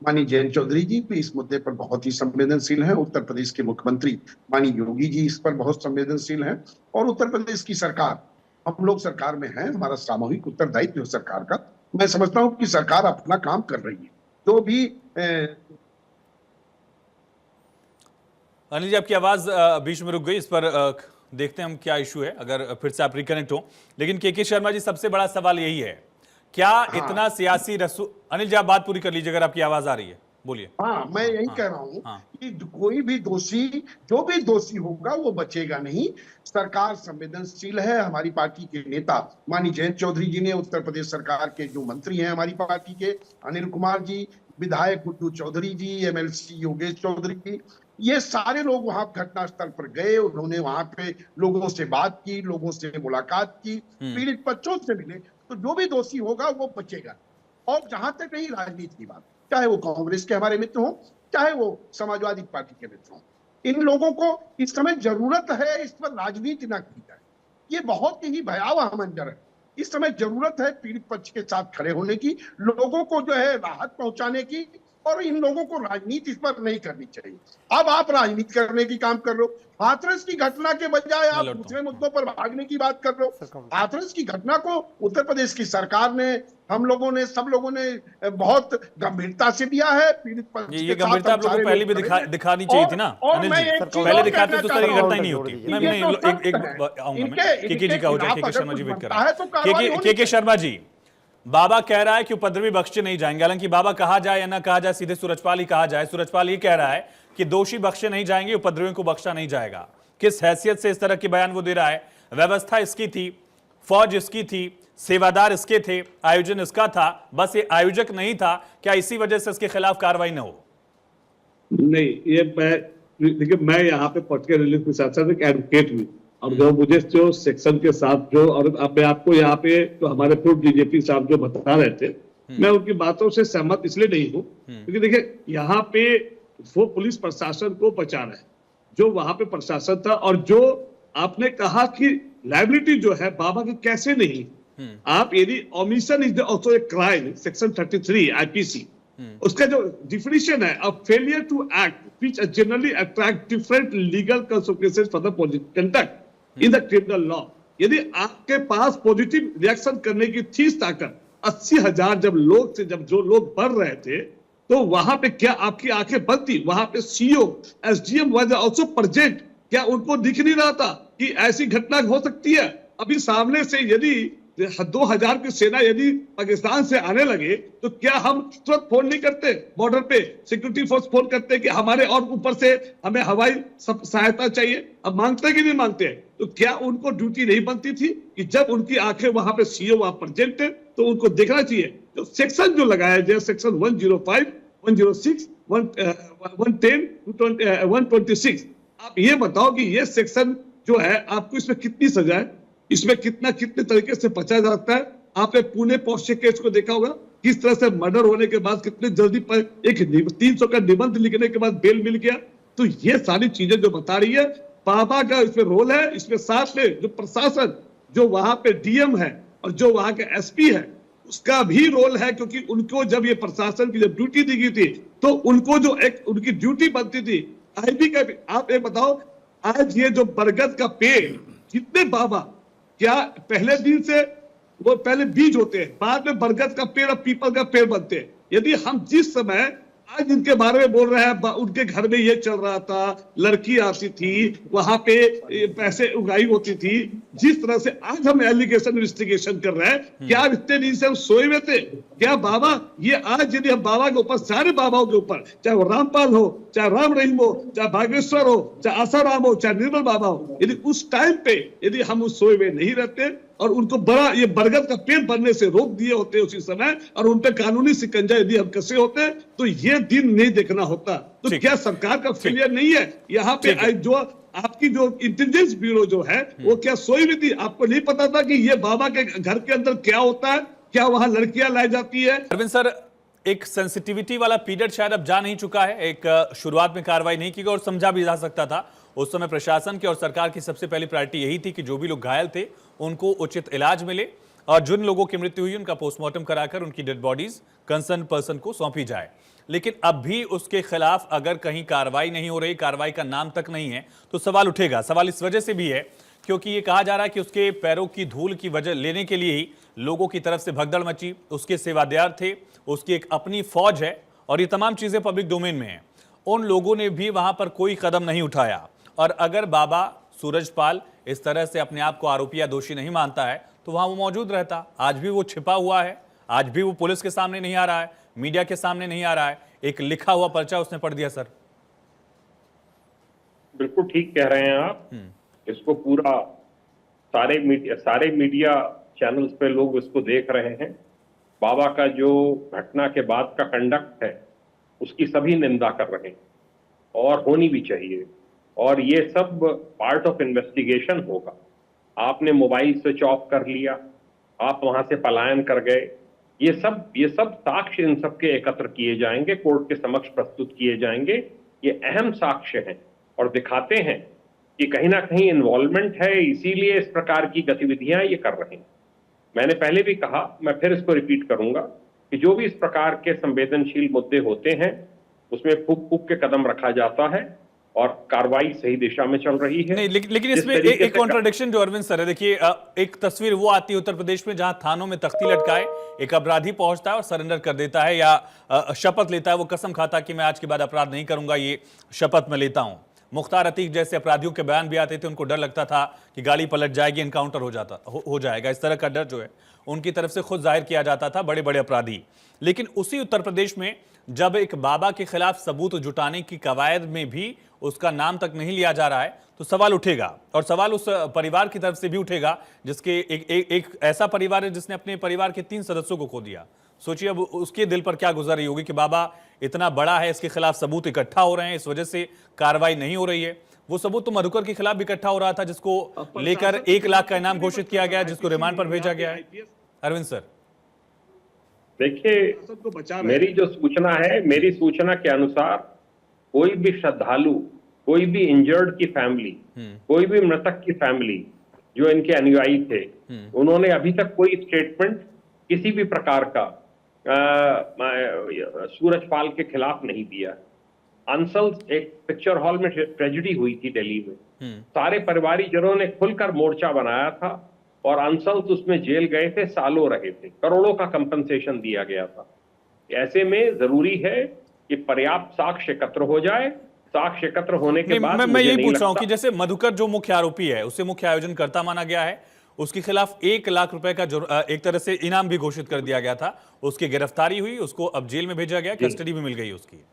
माननीय जयंत चौधरी जी भी इस मुद्दे पर बहुत ही संवेदनशील हैं। उत्तर प्रदेश के मुख्यमंत्री माननीय योगी जी इस पर बहुत संवेदनशील हैं और उत्तर प्रदेश की सरकार, हम लोग सरकार में हैं, हमारा सामूहिक उत्तरदायित्व है सरकार का। मैं समझता हूं कि सरकार अपना काम कर रही है। तो भी अनिल जी, आपकी आवाज बीच में रुक गई, इस पर देखते हैं हम क्या इशू है, अगर फिर से आप रिकनेक्ट हो। लेकिन के शर्मा जी, सबसे बड़ा सवाल यही है, क्या इतना सियासी अनिल जी आप बात पूरी कर लीजिए, अगर आपकी आवाज आ रही है बोलिए। हाँ, मैं यही कह रहा हूँ कि कोई भी दोषी, जो भी दोषी होगा वो बचेगा नहीं। सरकार संवेदनशील है। हमारी पार्टी के नेता माननीय जयंत चौधरी जी ने, उत्तर प्रदेश सरकार के जो मंत्री हैं हमारी पार्टी के, अनिल कुमार जी, विधायक गुड्डू चौधरी जी, एमएलसी योगेश चौधरी जी, ये सारे लोग वहां घटनास्थल पर गए। उन्होंने वहां पे लोगों से बात की, लोगों से मुलाकात की, पीड़ित बच्चों से मिले। तो जो भी दोषी होगा वो बचेगा। और जहां तक रही राजनीति की बात, चाहे वो कांग्रेस के हमारे मित्र हों, चाहे वो समाजवादी पार्टी के मित्र हों, इन लोगों को इस समय जरूरत है इस पर राजनीति ना की जाए। ये बहुत ही भयावह मंजर है। इस समय जरूरत है पीड़ित पक्ष के साथ खड़े होने की, लोगों को जो है राहत पहुंचाने की, और इन लोगों को राजनीति इस पर नहीं करनी चाहिए। अब आप राजनीति करने की काम कर रहे हो। हाथरस की घटना के बजाय आप दूसरे मुद्दों पर भागने की बात कर रहे हो। हाथरस की घटना को उत्तर प्रदेश की सरकार ने, हम लोगों ने, सब लोगों ने बहुत गंभीरता से लिया है। पीड़ित पक्ष ये गंभीरता आप लोगों को पहले भी दिखानी चाहिए थी ना अनिल जी, पहले दिखाते तो सारी घटना ही नहीं होती। के जी का हो जाए, के शर्मा जी वेट कर रहे हैं। के शर्मा जी, बाबा कह रहा है कि उपद्रवी बख्शे नहीं जाएंगे, हालांकि बाबा कहा जाए या ना कहा जाए, सीधे सूरजपाल ही कहा जाए। सूरजपाल ये कह रहा है कि दोषी बख्शे नहीं जाएंगे, उपद्रवियों को बख्शा नहीं जाएगा। किस हैसियत से इस तरह की बयान वो दे रहा है? व्यवस्था इसकी थी, फौज इसकी थी, सेवादार इसके थे, आयोजन इसका था, बस ये आयोजक नहीं था। क्या इसी वजह से इसके खिलाफ कार्रवाई न हो? नहीं, ये देखिए, मैं यहाँ पे पॉलिटिकल रिलीफ के साथ साथ एक एडवोकेट हूँ, और जो मुझे जो सेक्शन के साथ जो, और मैं आपको यहाँ पे तो हमारे पूर्व डीजीपी साहब जो बता रहे थे, मैं उनकी बातों से सहमत इसलिए नहीं हूँ क्योंकि देखिए यहाँ पे वो पुलिस प्रशासन को बचा रहे हैं, जो वहां पे प्रशासन था। और जो आपने कहा कि लायबिलिटी जो है बाबा की, कैसे नहीं, आप यदि omission is also a crime, section 33 IPC, उसका जो डिफिनीशन है, a failure to act which generally attract different legal consequences for the conduct in the criminal law. यदि आपके पास पॉजिटिव रिएक्शन करने की थी ताकत, 80,000 जब जो लोग बढ़ रहे थे, तो वहां पे क्या आपकी आंखें बंद थी? वहां पे CO SDM was also present क्या उनको दिख नहीं रहा था कि ऐसी घटना हो सकती है? अभी सामने से यदि 2000 की सेना यदि पाकिस्तान से आने लगे तो क्या हम तुरंत फोन नहीं करते? बॉर्डर पे सिक्योरिटी फोर्स फोन करते कि हमारे और ऊपर से हमें हवाई सहायता चाहिए? अब मांगते कि नहीं मांगते? तो क्या उनको ड्यूटी नहीं बनती थी कि जब उनकी आंखें वहां पे सीओ वहां प्रेजेंट है तो उनको देखना चाहिए? जो सेक्शन जो लगाया जाए, सेक्शन 105, 106, 110, 126, आप ये बताओ कि ये सेक्शन जो है आपको इसमें कितनी सजा है, इसमें कितने तरीके से बचा जाता है? आपने पुणे पॉक्सो केस को देखा होगा, किस तरह से मर्डर होने के बाद कितने जल्दी पर एक 300 का निबंध लिखने के बाद बेल मिल गया। तो ये सारी चीजें जो बता रही है, बाबा का इसमें रोल है। इसमें साथ में जो प्रशासन, जो वहां पे डीएम है और जो वहां के एसपी है, उसका भी रोल है, क्योंकि उनको जब ये प्रशासन की जब ड्यूटी दी गई थी तो उनको जो एक उनकी ड्यूटी बनती थी आईबी का भी। आप एक बताओ, आज ये जो बरगद का पेड़, जितने बाबा, क्या पहले दिन से वो पहले बीज होते हैं, बाद में बरगद का पेड़ और पीपल का पेड़ बनते हैं। यदि हम जिस समय आज इनके बारे में बोल रहे हैं, उनके घर में ये चल रहा था, लड़की आती थी, वहां पे पैसे उगाई होती थी, जिस तरह से आज हम एलिगेशन इन्वेस्टिगेशन कर रहे हैं, क्या इतने दिन से हम सोए हुए थे? क्या बाबा, ये आज यदि हम बाबा के ऊपर, सारे बाबाओं के ऊपर, चाहे वो रामपाल हो, चाहे राम रहीम हो, चाहे भागेश्वर हो, चाहे आसाराम हो, चाहे निर्मल बाबा हो, यदि उस टाइम पे यदि हम उस सोए हुए नहीं रहते और उनको बड़ा ये बरगद का पेड़ बनने से रोक दिए होते उसी समय, और उन पे कानूनी शिकंजा यदि हम कसे होते, तो ये दिन नहीं देखना होता। तो क्या सरकार का फेलियर नहीं है यहाँ पे? जो आपकी जो इंटेलिजेंस ब्यूरो जो है वो क्या सोई हुई थी? आपको नहीं पता था कि ये बाबा के घर के अंदर क्या होता है? क्या वहां लड़कियां लाई जाती है? अरविंद सर, एक सेंसिटिविटी वाला पीरियड शायद अब जा नहीं चुका है। एक शुरुआत में कार्रवाई नहीं की गई और समझा भी जा सकता था। उस समय प्रशासन की और सरकार की सबसे पहली प्रायोरिटी यही थी कि जो भी लोग घायल थे उनको उचित इलाज मिले और जिन लोगों की मृत्यु हुई उनका पोस्टमार्टम कराकर उनकी डेड बॉडीज कंसर्न पर्सन को सौंपी जाए। लेकिन अब भी उसके खिलाफ अगर कहीं कार्रवाई नहीं हो रही, कार्रवाई का नाम तक नहीं है, तो सवाल उठेगा। सवाल इस वजह से भी है क्योंकि ये कहा जा रहा है कि उसके पैरों की धूल की वजह लेने के लिए ही लोगों की तरफ से भगदड़ मची, उसके सेवादार थे, उसकी एक अपनी फौज है और ये तमाम चीजें पब्लिक डोमेन में हैं। उन लोगों ने भी वहां पर कोई कदम नहीं उठाया। और अगर बाबा सूरजपाल इस तरह से अपने आप को आरोपी या दोषी नहीं मानता है तो वहां वो मौजूद रहता। आज भी वो छिपा हुआ है, आज भी वो पुलिस के सामने नहीं आ रहा है, मीडिया के सामने नहीं आ रहा है। एक लिखा हुआ पर्चा उसने पढ़ दिया। सर बिल्कुल ठीक कह रहे हैं आप। इसको पूरा सारे मीडिया चैनल्स पे लोग इसको देख रहे हैं। बाबा का जो घटना के बाद का कंडक्ट है उसकी सभी निंदा कर रहे हैं और होनी भी चाहिए। और ये सब पार्ट ऑफ इन्वेस्टिगेशन होगा। आपने मोबाइल स्विच ऑफ कर लिया, आप वहां से पलायन कर गए, ये सब साक्ष्य इन सब के एकत्र किए जाएंगे, कोर्ट के समक्ष प्रस्तुत किए जाएंगे। ये अहम साक्ष्य हैं और दिखाते हैं कि कहीं ना कहीं इन्वॉल्वमेंट है, इसीलिए इस प्रकार की गतिविधियां ये कर रहे हैं। मैंने पहले भी कहा, मैं फिर इसको रिपीट करूंगा कि जो भी इस प्रकार के संवेदनशील मुद्दे होते हैं उसमें फूक फूक के कदम रखा जाता है और कार्रवाई सही दिशा में चल रही है। नहीं, लेकिन इसमें एक कॉन्ट्राडिक्शन जो अरविंद सर है, देखिए एक तस्वीर वो आती है उत्तर प्रदेश में जहां थानों में तख्ती लटकाए एक अपराधी पहुंचता है और सरेंडर कर देता है या शपथ लेता है, वो कसम खाता कि मैं आज के बाद अपराध नहीं करूंगा, ये शपथ में लेता हूं। मुख्तार अतीक जैसे अपराधियों के बयान भी आते थे, उनको डर लगता था कि गाड़ी पलट जाएगी, इनकाउंटर हो जाएगा। इस तरह का डर जो है उनकी तरफ से खुद जाहिर किया जाता था, बड़े बड़े अपराधी। लेकिन उसी उत्तर प्रदेश में जब एक बाबा के खिलाफ सबूत जुटाने की कवायद में भी उसका नाम तक नहीं लिया जा रहा है तो सवाल उठेगा। और सवाल उस परिवार की तरफ से भी उठेगा जिसके एक ऐसा परिवार है जिसने अपने परिवार के 3 सदस्यों को खो दिया। सोचिए अब उसके दिल पर क्या गुजर रही होगी कि बाबा इतना बड़ा है, इसके खिलाफ सबूत इकट्ठा हो रहे हैं, इस वजह से कार्रवाई नहीं हो रही है। वो सबूत तो मधुकर के खिलाफ भी इकट्ठा हो रहा था, जिसको लेकर 1 लाख का इनाम घोषित किया गया, जिसको रिमांड पर भेजा गया है। अरविंद सर देखिए, मेरी सूचना के अनुसार कोई भी श्रद्धालु, कोई भी इंजर्ड की फैमिली, कोई भी मृतक की फैमिली जो इनके अनुयायी थे, उन्होंने अभी तक कोई स्टेटमेंट किसी भी प्रकार का सूरजपाल के खिलाफ नहीं दिया। अंसल्स एक पिक्चर हॉल में ट्रेजेडी हुई थी दिल्ली में, सारे परिवारीजनों ने खुलकर मोर्चा बनाया था और अंसल्स उसमें जेल गए थे, सालों रहे थे, करोड़ों का कंपनसेशन दिया गया था। ऐसे में जरूरी है कि पर्याप्त साक्ष्य एकत्र हो जाए साक्ष्य एकत्र होने के नहीं, बाद मैं मुझे यही नहीं पूछ रहा हूं लगता- कि जैसे मधुकर जो मुख्य आरोपी है, उसे मुख्य आयोजनकर्ता माना गया है, उसके खिलाफ 1 लाख रुपए का एक तरह से इनाम भी घोषित कर दिया गया था, उसकी गिरफ्तारी हुई, उसको अब जेल में भेजा गया, कस्टडी भी मिल गई उसकी।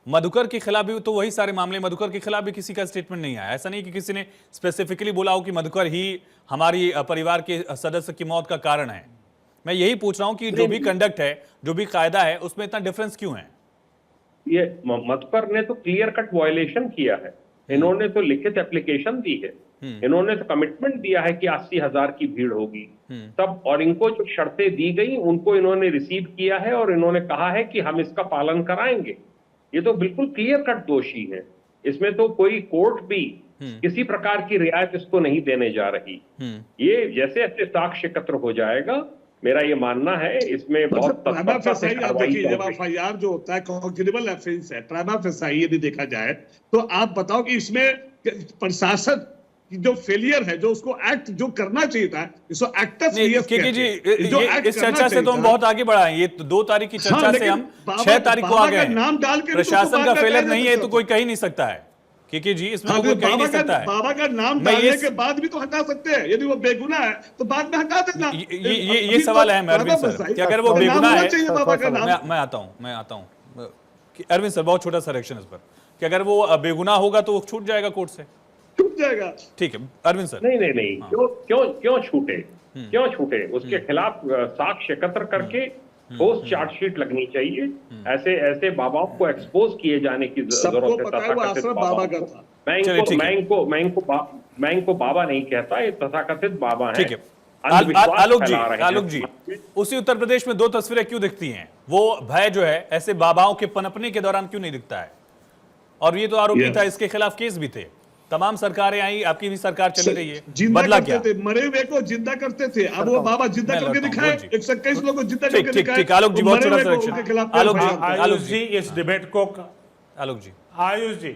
मधुकर के खिलाफ भी तो वही सारे मामले, मधुकर के खिलाफ भी किसी का स्टेटमेंट नहीं आया। ऐसा नहीं कि किसी ने स्पेसिफिकली बोला हो कि मधुकर ही हमारी परिवार के सदस्य की मौत का कारण है। मैं यही पूछ रहा हूं कि जो भी कंडक्ट है, जो भी कायदा है, उसमें इतना डिफरेंस क्यों है? ये मधुकर ने तो क्लियर कट वायलेशन किया है। इन्होंने तो लिखित एप्लीकेशन दी है, इन्होंने तो कमिटमेंट दिया है कि 80,000 की भीड़ होगी तब, और इनको जो शर्तें दी गई उनको इन्होंने रिसीव किया है और इन्होंने कहा है कि हम इसका पालन कराएंगे। ये तो बिल्कुल क्लियर कट दोषी है, इसमें तो कोई कोर्ट भी किसी प्रकार की रियायत इसको नहीं देने जा रही। ये जैसे जैसे साक्ष्य एकत्र हो जाएगा, मेरा ये मानना है इसमें बहुत तत्परता से कार्रवाई देखिए, जब चल रही है। एफआईआर जो होता है कॉग्निबल ऑफेंस है, प्राइमा फेसाई यदि देखा जाए तो आप बताओ कि इसमें प्रशासन की जो फेलियर है, जो उसको एक्ट जो करना चाहिए था, इसको एक्टस नहीं, केके जी, इस चर्चा से तो हम बहुत आगे बढ़ा है। ये 2 तारीख की चर्चा से हम 6 तारीख को आ गए हैं। नाम डाल के प्रशासन का फेलियर नहीं है तो कोई कह ही नहीं सकता है। केके जी, इसमें तो कोई कह ही नहीं सकता है। बाबा का नाम डालने के बाद भी तो हटा सकते हैं, यदि वो बेगुनाह है तो बाद में हटा देना। ये सवाल है अरविंद सर कि अगर वो बेगुनाह है, बाबा का नाम, मैं आता हूं अरविंद सर, बहुत छोटा सा रिएक्शन इस पर कि अगर वो बेगुनाह होगा तो वो छूट जाएगा कोर्ट से, छूट जाएगा। ठीक है अरविंद सर। नहीं, क्यों छूटे, क्यों छूटे? उसके खिलाफ साक्ष्य एकत्र करके ठोस चार्जशीट लगनी चाहिए। ऐसे बाबाओं को एक्सपोज किए जाने की जरूरत है। तथाकथित बाबा का था। मैं इनको बाबा नहीं कहता, ये तथाकथित बाबा हैं। ठीक है आलोक जी, उसी उत्तर प्रदेश में 2 तस्वीरें क्यों दिखती हैं? वो भय जो है ऐसे बाबाओं के पनपने के दौरान क्यों नहीं दिखता है? और ये तो आरोपी था, इसके खिलाफ केस भी थे, तमाम सरकारें आई, आपकी भी सरकार चली रही है, बदला क्या? मरे हुए को जिंदा करते थे, अब वो बाबा जिंदा करके दिखाए, 121 लोगों को जिंदा करके दिखाए। ठीक, आलोक जी, बहुत छोटा सा रिएक्शन। आयुष जी, इस डिबेट को आयुष जी,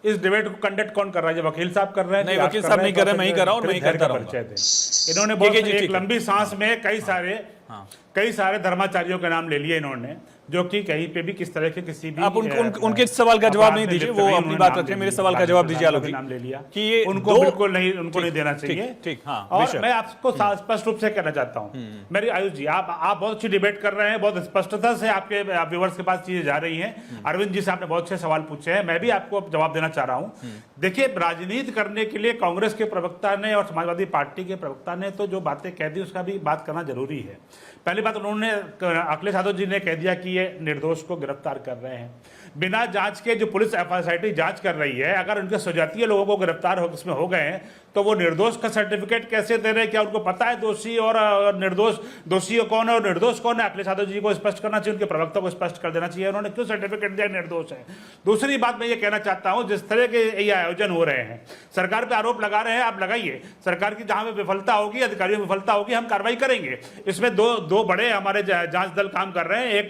इस डिबेट को कंडक्ट कौन कर रहा है? जो वकील साहब कर रहे हैं? नहीं, वकील साहब नहीं कर रहे, मैं ही कर रहा हूं और मैं ही करता रहूंगा। इन्होंने बहुत एक लंबी सांस में कई सारे धर्माचार्यों के नाम ले लिए इन्होंने, जो कि कहीं पे भी किस तरह के किसी भी आप उनके सवाल का जवाब नहीं दीजिए, वो अपनी बात रखें, मेरे सवाल का जवाब दीजिए आलोक जी। नाम ले लिया कि ये उनको बिल्कुल नहीं देना चाहिए। ठीक, हाँ। और मैं आपको स्पष्ट रूप से कहना चाहता हूं, मेरी आयुष जी, आप बहुत अच्छी डिबेट कर रहे हैं, बहुत स्पष्टता से आपके व्यूअर्स के पास चीजें जा रही हैं। अरविंद जी से आपने बहुत अच्छे सवाल पूछे हैं, मैं भी आपको जवाब देना चाह रहा हूं। देखिए, राजनीति करने के लिए कांग्रेस के प्रवक्ता ने और समाजवादी पार्टी के प्रवक्ता ने तो जो बातें कह दी उसका भी बात करना जरूरी है। पहली बात, उन्होंने अखिलेश यादव जी ने कह दिया कि ये निर्दोष को गिरफ्तार कर रहे हैं बिना जांच के। जो पुलिस एफआईआर जांच कर रही है, अगर उनके सजातीय लोगों को गिरफ्तार इसमें हो गए हैं तो वो निर्दोष का सर्टिफिकेट कैसे दे रहे हैं? क्या उनको पता है दोषी और निर्दोष, दोषी कौन है और निर्दोष कौन है? अखिलेश यादव जी को स्पष्ट करना चाहिए, उनके प्रवक्ता को स्पष्ट कर देना चाहिए उन्होंने क्यों सर्टिफिकेट दिया निर्दोष है। दूसरी बात मैं ये कहना चाहता हूं, जिस तरह के ये आयोजन हो रहे हैं, सरकार पे आरोप लगा रहे हैं, आप लगाइए। सरकार की जहां पे विफलता होगी, अधिकारियों में विफलता होगी, हम कार्रवाई करेंगे। इसमें दो बड़े हमारे जांच दल काम कर रहे हैं, एक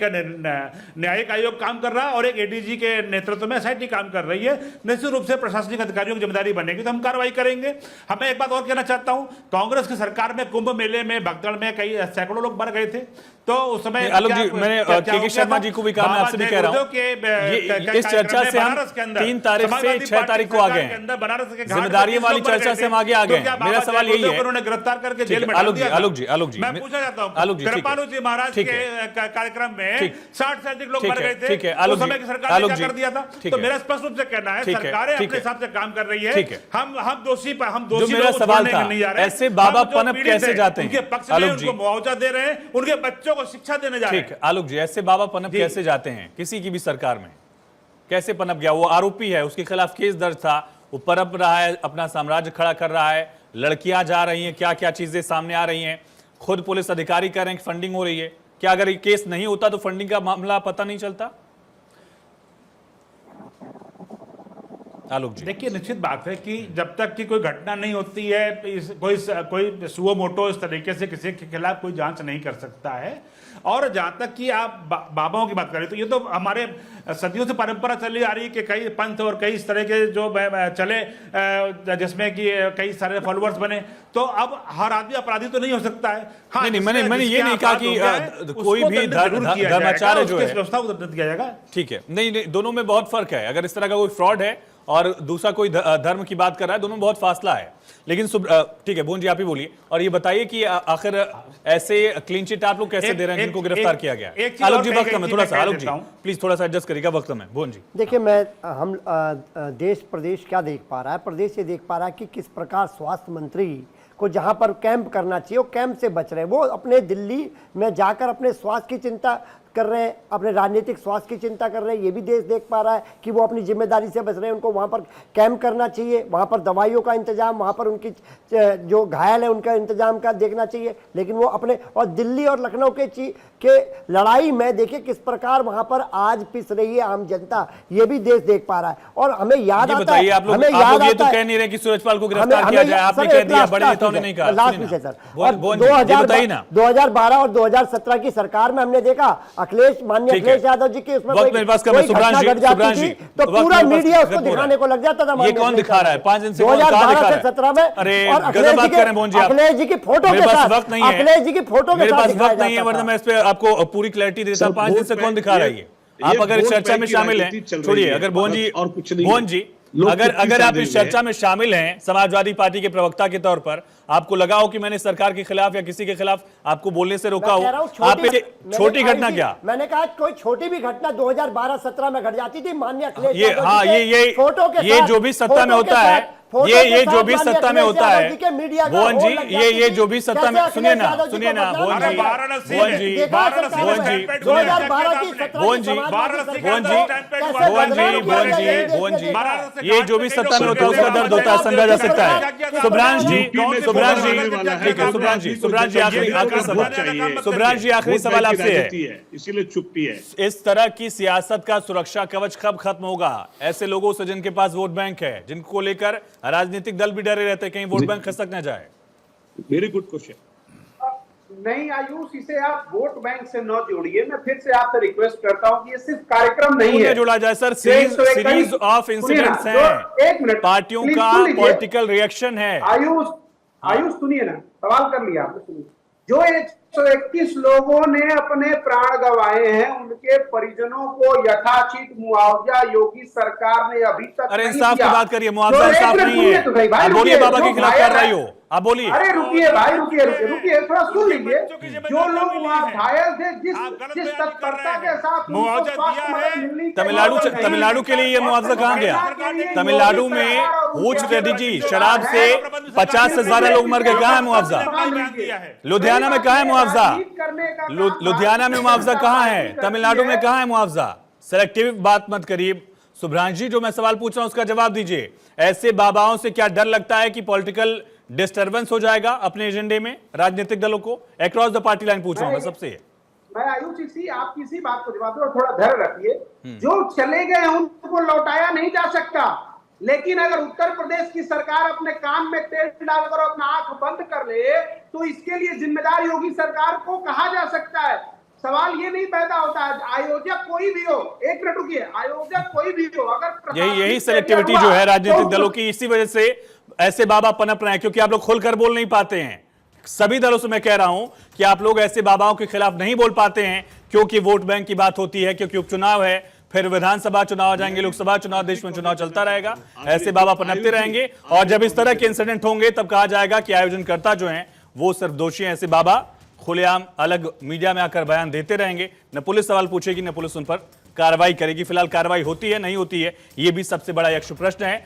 न्यायिक आयोग काम कर रहा है और एक एडीजी के नेतृत्व में एसआईटी काम कर रही है। निश्चित रूप से प्रशासनिक अधिकारियों की जिम्मेदारी बनेगी तो हम कार्रवाई करेंगे। हमें एक बात और कहना चाहता हूं, कांग्रेस की सरकार में कुंभ मेले में भगदड़ में कई सैकड़ों लोग मर गए थे, तो उस समय आलोक जी, मैंने केके शर्मा जी को भी कहा, मैं आपसे भी कह रहा हूं, इस चर्चा से हम 3 तारीख से 6 तारीख को आ गए हैं, जिम्मेदारी वाली चर्चा से हम आगे आ गए। मेरा सवाल यही है, उन्होंने गिरफ्तार करके जेल में डाल दिया। आलोक जी, मैं पूछना चाहता हूं, कृपालु जी महाराज के कार्यक्रम में 60 से अधिक लोग मर गए थे, उस समय की सरकार ने क्या कर दिया था? तो मेरा स्पष्ट रूप से कहना है, सरकारें अपने हिसाब से काम कर रही है। हम दोषी मेरा सवाल था, ऐसे बाबा पनप कैसे जाते हैं? उनके पक्ष में उनको मुआवजा दे रहे हैं, उनके बच्चों को शिक्षा देने जा रहे हैं। ठीक, आलोक जी, ऐसे बाबा पनप कैसे जाते हैं किसी की भी सरकार में? कैसे पनप गया? वो आरोपी है, उसके खिलाफ केस दर्ज था, वो पनप रहा है, अपना साम्राज्य खड़ा कर रहा है, लड़कियां जा रही हैं, क्या क्या चीजें सामने आ रही हैं, खुद पुलिस अधिकारी कह रहे हैं कि फंडिंग हो रही है। क्या अगर ये केस नहीं होता तो फंडिंग का मामला पता नहीं चलता? आलोक जी। देखिए, निश्चित बात है कि जब तक कि कोई घटना नहीं होती है, कोई सुओ मोटो इस तरीके से किसी के खिलाफ कोई जांच नहीं कर सकता है। और जहां तक कि आप बाबाओं की बात करें तो ये तो हमारे सदियों से परंपरा चली आ रही है कि कई पंथ और कई इस तरह के जो चले, जिसमें कि कई सारे फॉलोअर्स बने, तो अब हर आदमी अपराधी तो नहीं हो सकता है। हाँ, नहीं, मैंने ये नहीं कहा कि कोई भी धर्माचार्य जो है व्यवस्था को दंडित किया जाएगा। ठीक है, नहीं, दोनों में बहुत फर्क है। अगर इस तरह का कोई फ्रॉड है और दूसरा कोई धर्म की बात कर रहा है, दोनों में बहुत फासला है। लेकिन ठीक है, भुवन जी आप ही बोलिए और ये बताइए कि आखिर ऐसे क्लीन चिट आप लोग कैसे दे रहे हैं जिनको गिरफ्तार किया गया? आलोक जी वक्त में थोड़ा सा, आलोक जी प्लीज थोड़ा सा एडजस्ट करिएगा वक्त में। भुवन जी देखिए, हम देश प्रदेश क्या देख पा रहा है, प्रदेश ये देख पा रहा है कि किस प्रकार स्वास्थ्य मंत्री को जहां पर कैंप करना चाहिए वो कैंप से बच रहे हैं। वो अपने दिल्ली में जाकर अपने स्वास्थ्य की चिंता कर रहे हैं, अपने राजनीतिक स्वास्थ्य की चिंता कर रहे हैं। ये भी देश देख पा रहा है कि वो अपनी जिम्मेदारी से बच रहे हैं। उनको वहाँ पर कैंप करना चाहिए, वहाँ पर दवाइयों का इंतजाम, वहाँ पर उनकी जो घायल है उनका इंतजाम का देखना चाहिए। लेकिन वो अपने और दिल्ली और लखनऊ के लड़ाई में देखिए किस प्रकार वहाँ पर आज पिस रही है आम जनता, ये भी देश देख पा रहा है। और हमें याद आता है, हमें याद ये तो कह नहीं रहे कि सूरजपाल को गिरफ्तार किया जाए, आपने कह दिया, बड़े नेताओं ने नहीं कहा। लास्ट विषय सर, और 2012 और 2017 की सरकार में हमने देखा माननीय अखिलेश यादव जी के उसमें कोई घटना घट जाती थी तो पूरा मीडिया उसको दिखाने को लग जाता था। ये कौन दिखा रहा है? 5 दिन से 2012 से 17 में और अखिलेश जी की फोटो के साथ, अखिलेश जी की फोटो के साथ वक्त नहीं है, वरना मैं इस पे आपको पूरी क्लैरिटी देता हूं। 5 दिन से कौन दिखा रहा है ये? आप अगर इस चर्चा में शामिल हैं, छोड़िए, अगर भुवन जी अगर आप इस चर्चा में शामिल हैं समाजवादी पार्टी के प्रवक्ता के तौर पर, आपको लगा हो कि मैंने सरकार के खिलाफ या किसी के खिलाफ आपको बोलने से रोका हो, आप छोटी घटना क्या? मैंने कहा कोई छोटी भी घटना 2012-17 में घट जाती थी माननीय अखिलेश ये हाँ ये जो भी सत्ता में होता है, ये जो भी सत्ता में होता है, भुवन जी ये जो भी सत्ता में, सुनिए ना भुवन जी, ये जो भी सत्ता में होता है उसका दर्द होता है, समझा जा सकता है। सुब्रांश जी ठीक है, सुब्रांश जी आखिरी सवाल आपसे है, इसीलिए चुप्पी है। इस तरह की सियासत का सुरक्षा कवच कब खत्म होगा ऐसे लोगों से जिनके पास वोट बैंक है, जिनको लेकर राजनीतिक दल भी डरे रहते हैं कहीं वोट बैंक खसक ना जाए? Very good question. नहीं आयुष, इसे आप वोट बैंक से न जोड़िए। मैं फिर से आपसे रिक्वेस्ट करता हूं कि ये सिर्फ कार्यक्रम नहीं है, जोड़ा जाए सर, सीरीज ऑफ इंसिडेंट्स हैं, पार्टियों का पॉलिटिकल रिएक्शन है। आयुष सुनिए ना, सवाल कर लिया आपने, सुनिए। जो 121 लोगों ने अपने प्राण गंवाए हैं उनके परिजनों को यथाचित मुआवजा योगी सरकार ने अभी तक अरे इंसाफ की बात करिए, मुआवजा इंसाफ नहीं है। आप बोलिए, बाबा के खिलाफ कर रही हो, आप बोलिए। अरे रुकिए भाई, रुकिए थोड़ा सुन लीजिए। जो लोग वहाँ घायल थे, जिस तत्परता के साथ तमिलनाडु के लिए ये मुआवजा कहाँ गया? तमिलनाडु में हुच रेड्डी जी शराब से 50 से ज्यादा लोग मर गए, कहाँ है मुआवजा? लुधियाना में कहाँ है मुआवजा? लुधियाना में मुआवजा कहाँ है? तमिलनाडु में कहाँ है मुआवजा? सेलेक्टिव बात मत करिए। सुब्रांश जी, जो मैं सवाल पूछ रहा हूं उसका जवाब दीजिए। ऐसे बाबाओं से क्या डर लगता है कि पॉलिटिकल डिस्टर्बेंस हो जाएगा अपने एजेंडे में राजनीतिक दलों को? अक्रॉस द पार्टी लाइन पूछ रहा हूं मैं सबसे। मैं आयुष आप किसी बात को जवाब दो, थोड़ा धैर्य रखिए। जो चले गए उनको लौटाया नहीं जा सकता, लेकिन अगर उत्तर प्रदेश की सरकार अपने काम में तेल डालकर अपना आंख बंद कर ले तो इसके लिए जिम्मेदार योगी सरकार को कहा जा सकता है। सवाल ये नहीं पैदा होता है, आयोजक कोई भी हो, एक मिनट रुकिए, आयोजक कोई भी हो, अगर यही सेलेक्टिविटी जो है राजनीतिक दलों की, इसी वजह से ऐसे बाबा पनप रहे हैं, क्योंकि आप लोग खुलकर बोल नहीं पाते हैं। सभी दलों से मैं कह रहा हूं कि आप लोग ऐसे बाबाओं के खिलाफ नहीं बोल पाते हैं क्योंकि वोट बैंक की बात होती है, क्योंकि उपचुनाव है, फिर विधानसभा चुनाव आ जाएंगे, लोकसभा चुनाव, देश में चुनाव चलता रहेगा, ऐसे बाबा पनपते रहेंगे और जब इस तरह के इंसिडेंट होंगे तब कहा जाएगा कि आयोजनकर्ता जो हैं वो सिर्फ दोषी हैं। ऐसे बाबा खुलेआम अलग मीडिया में आकर बयान देते रहेंगे, न पुलिस सवाल पूछेगी न पुलिस उन पर कार्रवाई करेगी। फिलहाल कार्रवाई होती है नहीं होती है ये भी सबसे बड़ा यक्ष प्रश्न है।